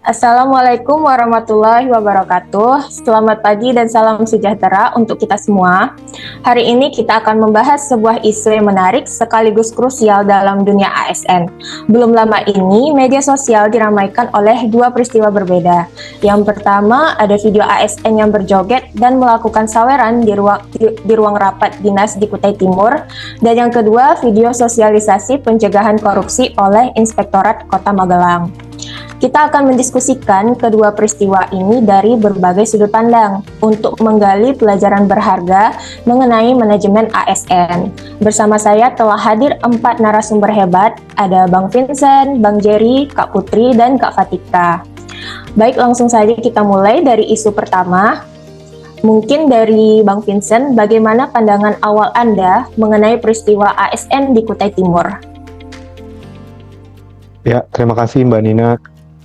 Assalamualaikum warahmatullahi wabarakatuh. Selamat pagi dan salam sejahtera untuk kita semua. Hari ini kita akan membahas sebuah isu yang menarik sekaligus krusial dalam dunia ASN. Belum lama ini, media sosial diramaikan oleh dua peristiwa berbeda. Yang pertama, ada video ASN yang berjoget dan melakukan saweran di ruang rapat dinas di Kutai Timur. Dan yang kedua, video sosialisasi pencegahan korupsi oleh Inspektorat Kota Magelang. Kita akan mendiskusikan kedua peristiwa ini dari berbagai sudut pandang untuk menggali pelajaran berharga mengenai manajemen ASN. Bersama saya telah hadir 4 narasumber hebat, ada Bang Vincent, Bang Jerry, Kak Putri, dan Kak Fatika. Baik, langsung saja kita mulai dari isu pertama. Mungkin dari Bang Vincent, bagaimana pandangan awal Anda mengenai peristiwa ASN di Kutai Timur? Ya, terima kasih Mbak Nina.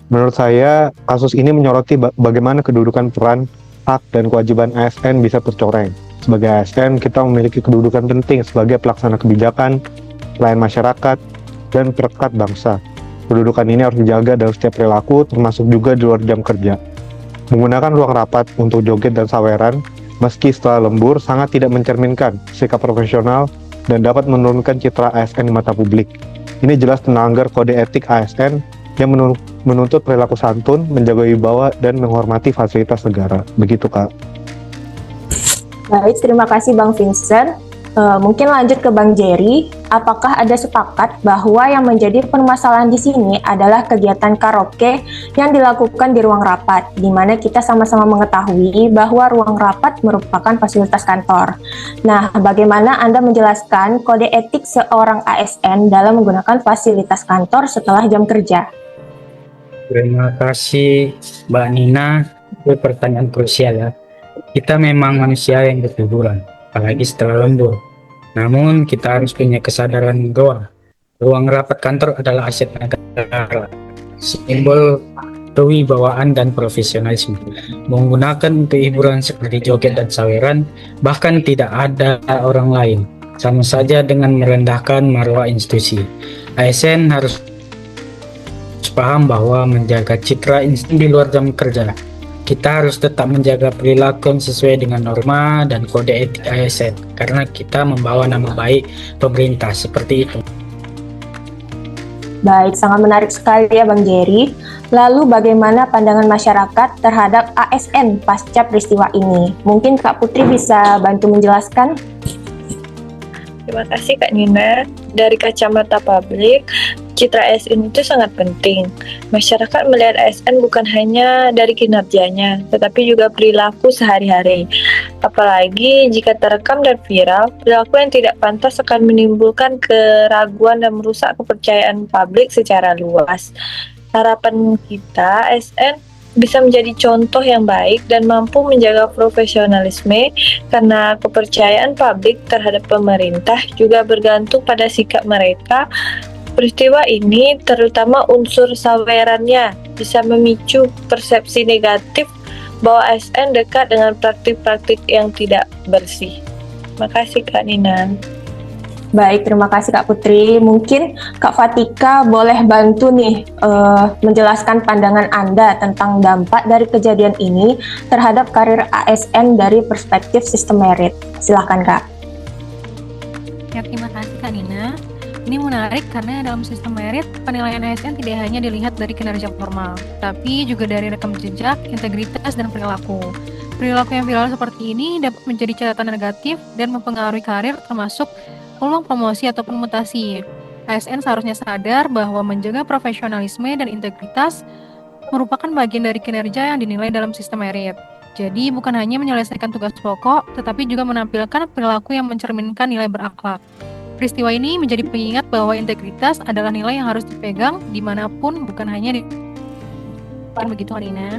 Menurut saya, kasus ini menyoroti bagaimana kedudukan peran, hak, dan kewajiban ASN bisa tercoreng. Sebagai ASN, kita memiliki kedudukan penting sebagai pelaksana kebijakan, pelayan masyarakat, dan perekat bangsa. Kedudukan ini harus dijaga dalam setiap perilaku, termasuk juga di luar jam kerja. Menggunakan ruang rapat untuk joget dan saweran, meski setelah lembur, sangat tidak mencerminkan sikap profesional dan dapat menurunkan citra ASN di mata publik. Ini jelas melanggar kode etik ASN yang menuntut perilaku santun, menjaga wibawa, dan menghormati fasilitas negara. Begitu, Kak. Baik, terima kasih Bang Vincent. Mungkin lanjut ke Bang Jerry. Apakah ada sepakat bahwa yang menjadi permasalahan di sini adalah kegiatan karaoke yang dilakukan di ruang rapat, di mana kita sama-sama mengetahui bahwa ruang rapat merupakan fasilitas kantor. Nah, bagaimana Anda menjelaskan kode etik seorang ASN dalam menggunakan fasilitas kantor setelah jam kerja? Terima kasih Mbak Nina, itu pertanyaan krusial ya. Kita memang manusia yang berliburan, apalagi setelah lembur. Namun kita harus punya kesadaran bahwa ruang rapat kantor adalah aset negara, simbol kewibawaan dan profesionalisme. Menggunakan untuk hiburan seperti joget dan saweran, bahkan tidak ada orang lain, sama saja dengan merendahkan marwah institusi. ASN harus paham bahwa menjaga citra insting di luar jam kerja, kita harus tetap menjaga perilaku yang sesuai dengan norma dan kode etik ASN, karena kita membawa nama baik pemerintah, seperti itu. Baik, sangat menarik sekali ya Bang Jerry. Lalu bagaimana pandangan masyarakat terhadap ASN pasca peristiwa ini? Mungkin Kak Putri bisa bantu menjelaskan? Terima kasih Kak Nina. Dari kacamata publik, citra ASN itu sangat penting. Masyarakat melihat ASN bukan hanya dari kinerjanya, tetapi juga perilaku sehari-hari. Apalagi jika terekam dan viral, perilaku yang tidak pantas akan menimbulkan keraguan dan merusak kepercayaan publik secara luas. Harapan kita, ASN bisa menjadi contoh yang baik dan mampu menjaga profesionalisme, karena kepercayaan publik terhadap pemerintah juga bergantung pada sikap mereka. Peristiwa ini, terutama unsur sawerannya, bisa memicu persepsi negatif bahwa ASN dekat dengan praktik-praktik yang tidak bersih. Terima kasih Kak Nina. Baik, terima kasih Kak Putri. Mungkin Kak Fatika boleh bantu nih menjelaskan pandangan Anda tentang dampak dari kejadian ini terhadap karir ASN dari perspektif sistem merit. Silahkan Kak. Ya, terima kasih Kak Nina. Ini menarik karena dalam sistem merit, penilaian ASN tidak hanya dilihat dari kinerja formal, tapi juga dari rekam jejak, integritas, dan perilaku. Perilaku yang viral seperti ini dapat menjadi catatan negatif dan mempengaruhi karir, termasuk peluang promosi ataupun mutasi. ASN seharusnya sadar bahwa menjaga profesionalisme dan integritas merupakan bagian dari kinerja yang dinilai dalam sistem merit. Jadi bukan hanya menyelesaikan tugas pokok, tetapi juga menampilkan perilaku yang mencerminkan nilai berakhlak. Peristiwa ini menjadi pengingat bahwa integritas adalah nilai yang harus dipegang dimanapun, bukan hanya di... Mungkin begitu, Alina.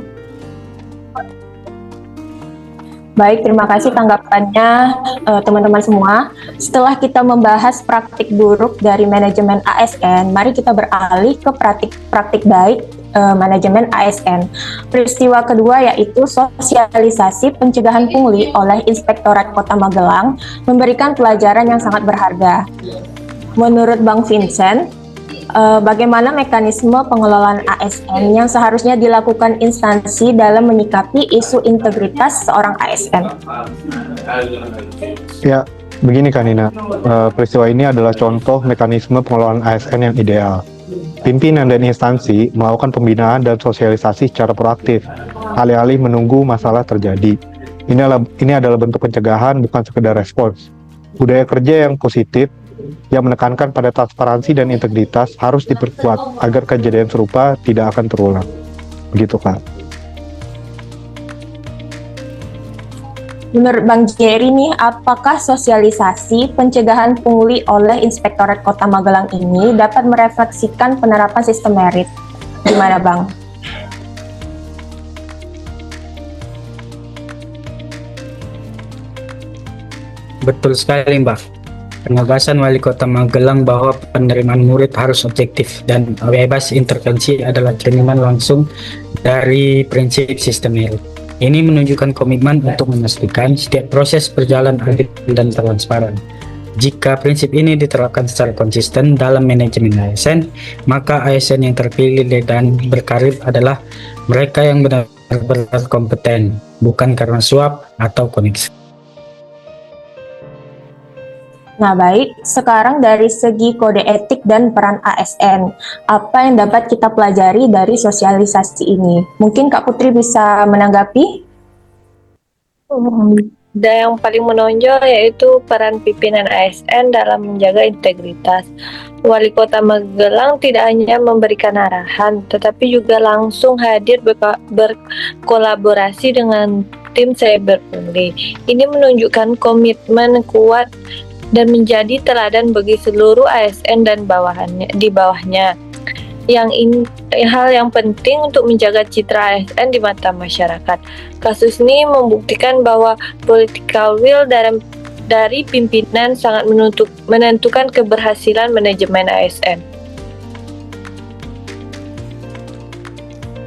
Baik, terima kasih tanggapannya teman-teman semua. Setelah kita membahas praktik buruk dari manajemen ASN, mari kita beralih ke praktik baik manajemen ASN. Peristiwa kedua yaitu sosialisasi pencegahan pungli oleh Inspektorat Kota Magelang memberikan pelajaran yang sangat berharga. Menurut Bang Vincent, bagaimana mekanisme pengelolaan ASN yang seharusnya dilakukan instansi dalam menyikapi isu integritas seorang ASN? Ya, begini Kak Nina, peristiwa ini adalah contoh mekanisme pengelolaan ASN yang ideal. Pimpinan dan instansi melakukan pembinaan dan sosialisasi secara proaktif, alih-alih menunggu masalah terjadi. Ini adalah bentuk pencegahan, bukan sekedar respons. Budaya kerja yang positif, yang menekankan pada transparansi dan integritas harus diperkuat agar kejadian serupa tidak akan terulang. Begitu, Kak. Menurut Bang Jerry nih, apakah sosialisasi pencegahan pungli oleh Inspektorat Kota Magelang ini dapat merefleksikan penerapan sistem merit? Gimana, Bang? Betul sekali, Mbak. Penegasan Wali Kota Magelang bahwa penerimaan murid harus objektif dan bebas intervensi adalah cerminan langsung dari prinsip sistem merit. Ini menunjukkan komitmen untuk memastikan setiap proses berjalan adil dan transparan. Jika prinsip ini diterapkan secara konsisten dalam manajemen ASN, maka ASN yang terpilih dan berkarir adalah mereka yang benar-benar kompeten, bukan karena suap atau koneksi. Nah baik, sekarang dari segi kode etik dan peran ASN, apa yang dapat kita pelajari dari sosialisasi ini? Mungkin Kak Putri bisa menanggapi? Dan yang paling menonjol yaitu peran pimpinan ASN dalam menjaga integritas. Wali Kota Magelang tidak hanya memberikan arahan, tetapi juga langsung hadir berkolaborasi dengan tim cyber pungli. Ini menunjukkan komitmen kuat dan menjadi teladan bagi seluruh ASN dan di bawahnya. Hal yang penting untuk menjaga citra ASN di mata masyarakat. Kasus ini membuktikan bahwa political will dari pimpinan sangat menentukan keberhasilan manajemen ASN.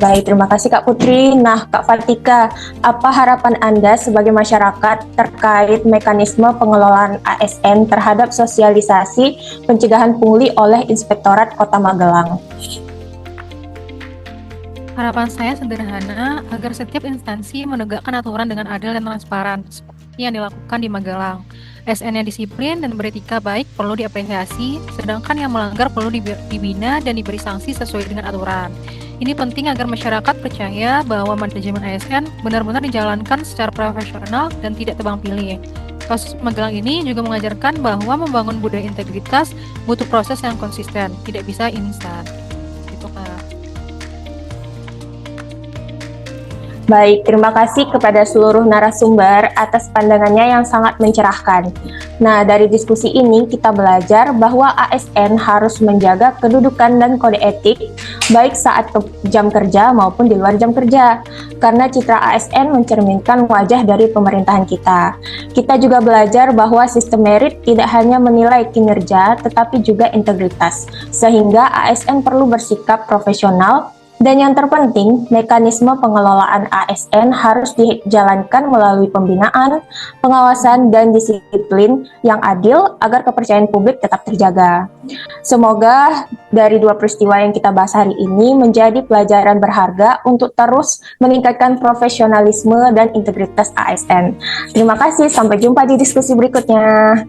Baik, terima kasih Kak Putri. Nah, Kak Fatika, apa harapan Anda sebagai masyarakat terkait mekanisme pengelolaan ASN terhadap sosialisasi pencegahan pungli oleh Inspektorat Kota Magelang? Harapan saya sederhana agar setiap instansi menegakkan aturan dengan adil dan transparan seperti yang dilakukan di Magelang. ASN yang disiplin dan beretika baik perlu diapresiasi, sedangkan yang melanggar perlu dibina dan diberi sanksi sesuai dengan aturan. Ini penting agar masyarakat percaya bahwa manajemen ASN benar-benar dijalankan secara profesional dan tidak tebang pilih. Kasus Magelang ini juga mengajarkan bahwa membangun budaya integritas butuh proses yang konsisten, tidak bisa instan. Gitu, Kak. Baik, terima kasih kepada seluruh narasumber atas pandangannya yang sangat mencerahkan. Nah, dari diskusi ini kita belajar bahwa ASN harus menjaga kedudukan dan kode etik baik saat jam kerja maupun di luar jam kerja. Karena citra ASN mencerminkan wajah dari pemerintahan kita. Kita juga belajar bahwa sistem merit tidak hanya menilai kinerja tetapi juga integritas. Sehingga ASN perlu bersikap profesional. Dan yang terpenting, mekanisme pengelolaan ASN harus dijalankan melalui pembinaan, pengawasan, dan disiplin yang adil agar kepercayaan publik tetap terjaga. Semoga dari dua peristiwa yang kita bahas hari ini menjadi pelajaran berharga untuk terus meningkatkan profesionalisme dan integritas ASN. Terima kasih, sampai jumpa di diskusi berikutnya.